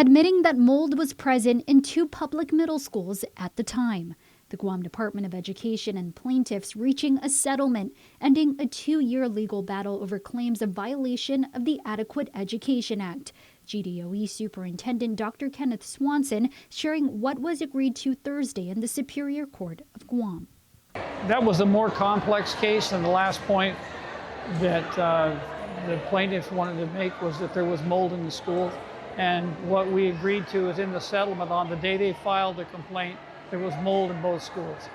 admitting that mold was present in 2 public middle schools at the time. The Guam Department of Education and plaintiffs reaching a settlement, ending a 2-year legal battle over claims of violation of the Adequate Education Act. GDOE Superintendent Dr. Kenneth Swanson sharing what was agreed to Thursday in the Superior Court of Guam. That was a more complex case than the last point that the plaintiff wanted to make, was that there was mold in the school. And what we agreed to is in the settlement on the day they filed the complaint, there was mold in both schools.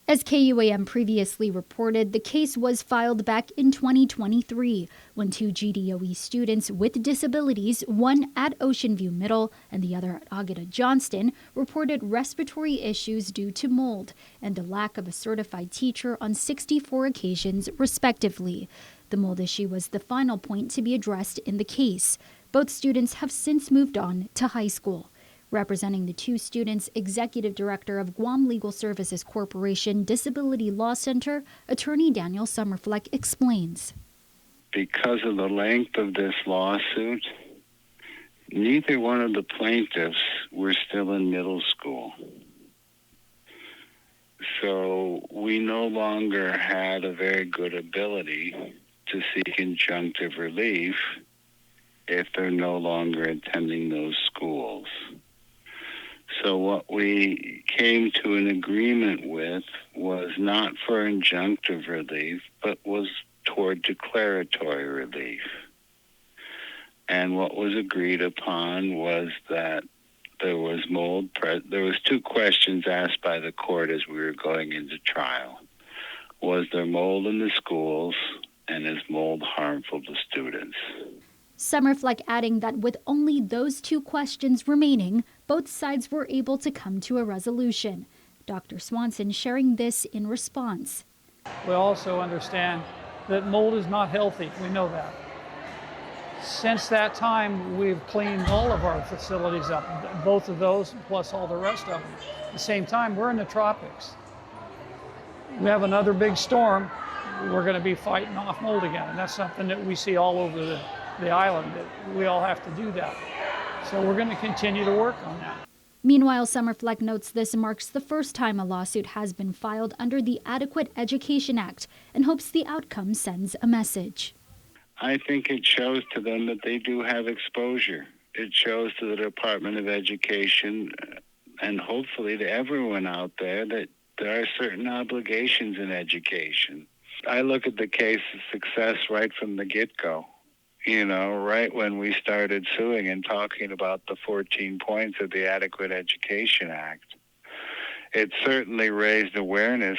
As KUAM previously reported, the case was filed back in 2023 when 2 GDOE students with disabilities, one at Ocean View Middle and the other at Agata Johnston, reported respiratory issues due to mold and a lack of a certified teacher on 64 occasions, respectively. The mold issue was the final point to be addressed in the case. Both students have since moved on to high school. Representing the 2 students, Executive Director of Guam Legal Services Corporation Disability Law Center, Attorney Daniel Summerfleck explains. Because of the length of this lawsuit, neither one of the plaintiffs were still in middle school. So we no longer had a very good ability to seek injunctive relief if they're no longer attending those schools. So what we came to an agreement with was not for injunctive relief, but was toward declaratory relief. And what was agreed upon was that there was mold. There was 2 questions asked by the court as we were going into trial. Was there mold in the schools, and is mold harmful to students? Summerfleck adding that with only those 2 questions remaining, both sides were able to come to a resolution. Dr. Swanson sharing this in response. We also understand that mold is not healthy. We know that. Since that time, we've cleaned all of our facilities up, both of those plus all the rest of them. At the same time, we're in the tropics. We have another big storm. We're going to be fighting off mold again, and that's something that we see all over the island, that we all have to do that. So we're going to continue to work on that. Meanwhile, Summerfleck notes this marks the first time a lawsuit has been filed under the Adequate Education Act and hopes the outcome sends a message. I think it shows to them that they do have exposure. It shows to the Department of Education and hopefully to everyone out there that there are certain obligations in education. I look at the case of success right from the get-go. Right when we started suing and talking about the 14 points of the Adequate Education Act, it certainly raised awareness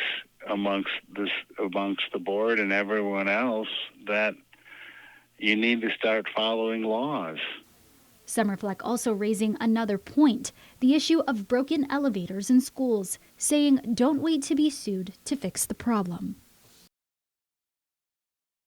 amongst the board and everyone else that you need to start following laws. Summerfleck also raising another point, the issue of broken elevators in schools, saying don't wait to be sued to fix the problem.